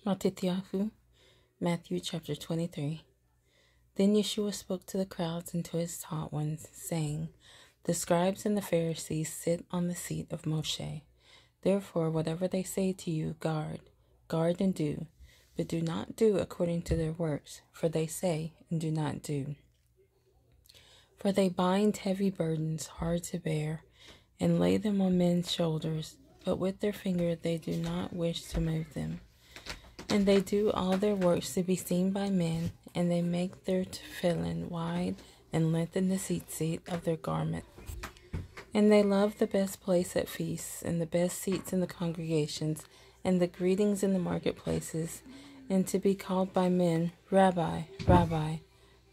Mattithyahu, Matthew chapter 23. Then Yeshua spoke to the crowds and to his taught ones, saying, The scribes and the Pharisees sit on the seat of Moshe. Therefore, whatever they say to you, guard and do, but do not do according to their works, for they say and do not do. For they bind heavy burdens hard to bear, and lay them on men's shoulders, but with their finger they do not wish to move them. And they do all their works to be seen by men, and they make their tefillin wide and lengthen the seat of their garment. And they love the best place at feasts, and the best seats in the congregations, and the greetings in the marketplaces, and to be called by men, Rabbi, Rabbi.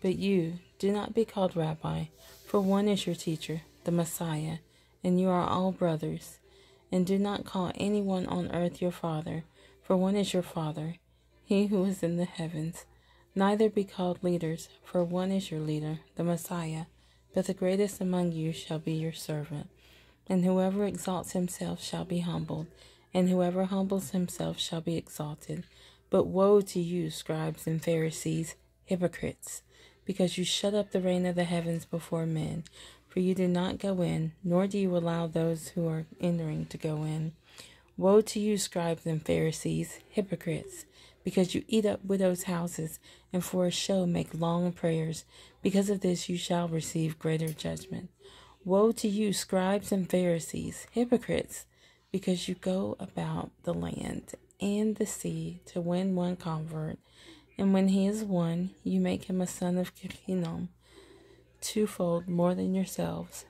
But you, do not be called Rabbi, for one is your teacher, the Messiah, and you are all brothers. And do not call anyone on earth your father, for one is your Father, he who is in the heavens. Neither be called leaders, for one is your leader, the Messiah. But the greatest among you shall be your servant. And whoever exalts himself shall be humbled, and whoever humbles himself shall be exalted. But woe to you, scribes and Pharisees, hypocrites, because you shut up the rain of the heavens before men, for you do not go in, nor do you allow those who are entering to go in. Woe to you, scribes and Pharisees, hypocrites, because you eat up widows' houses, and for a show make long prayers. Because of this you shall receive greater judgment. Woe to you, scribes and Pharisees, hypocrites, because you go about the land and the sea to win one convert, and when he is won, you make him a son of Gehinnom, twofold more than yourselves.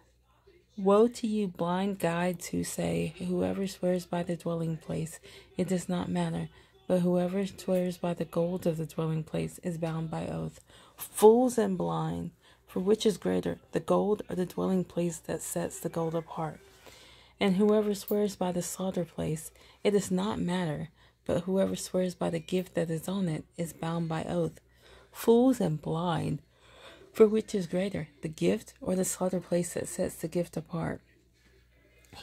Woe to you, blind guides, who say, Whoever swears by the dwelling place, it does not matter, but whoever swears by the gold of the dwelling place is bound by oath. Fools and blind, for which is greater, the gold or the dwelling place that sets the gold apart? And whoever swears by the slaughter place, it does not matter, but whoever swears by the gift that is on it is bound by oath. Fools and blind, for which is greater, the gift or the slaughter place that sets the gift apart?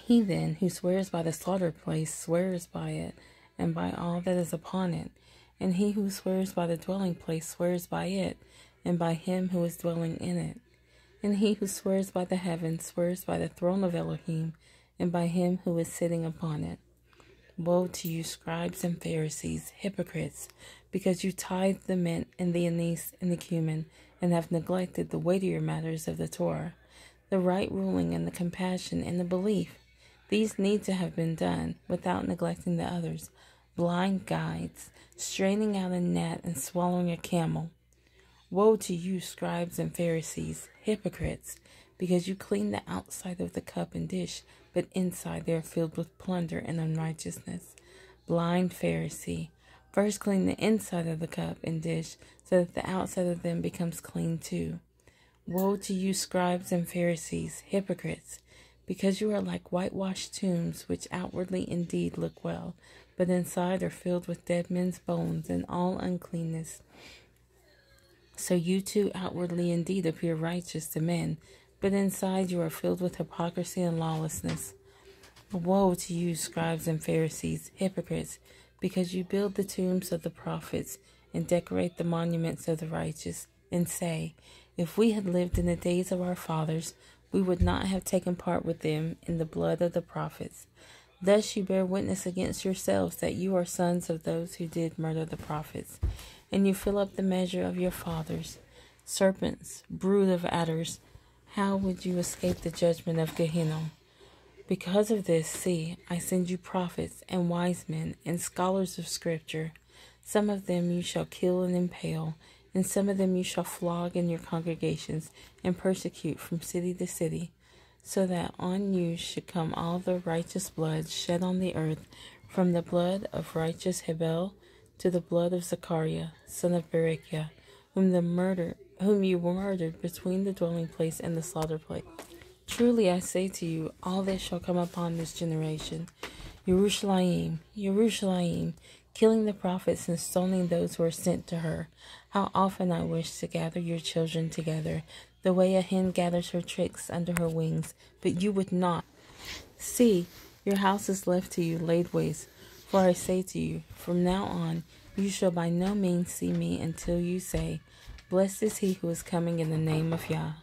He then who swears by the slaughter place swears by it, and by all that is upon it. And he who swears by the dwelling place swears by it, and by him who is dwelling in it. And he who swears by the heavens swears by the throne of Elohim, and by him who is sitting upon it. Woe to you, scribes and Pharisees, hypocrites, because you tithe the mint and the anise and the cumin, and have neglected the weightier matters of the Torah, the right ruling and the compassion and the belief. These need to have been done without neglecting the others. Blind guides, straining out a gnat and swallowing a camel. Woe to you, scribes and Pharisees, hypocrites, because you clean the outside of the cup and dish, but inside they are filled with plunder and unrighteousness. Blind Pharisee, first clean the inside of the cup and dish, so that the outside of them becomes clean too. Woe to you, scribes and Pharisees, hypocrites, because you are like whitewashed tombs, which outwardly indeed look well, but inside are filled with dead men's bones and all uncleanness. So you too outwardly indeed appear righteous to men, but inside you are filled with hypocrisy and lawlessness. Woe to you, scribes and Pharisees, hypocrites, because you build the tombs of the prophets and decorate the monuments of the righteous, and say, If we had lived in the days of our fathers, we would not have taken part with them in the blood of the prophets. Thus you bear witness against yourselves that you are sons of those who did murder the prophets, and you fill up the measure of your fathers. Serpents, brood of adders, how would you escape the judgment of Gehinnom? Because of this, see, I send you prophets and wise men and scholars of Scripture. Some of them you shall kill and impale, and some of them you shall flog in your congregations and persecute from city to city, so that on you should come all the righteous blood shed on the earth, from the blood of righteous Hebel to the blood of Zechariah, son of Berechiah, whom you murdered between the dwelling place and the slaughter place. Truly I say to you, all this shall come upon this generation. Yerushalayim, Yerushalayim, killing the prophets and stoning those who are sent to her. How often I wish to gather your children together, the way a hen gathers her chicks under her wings, but you would not. See, your house is left to you laid waste. For I say to you, from now on, You shall by no means see me until you say, Blessed is he who is coming in the name of Yah.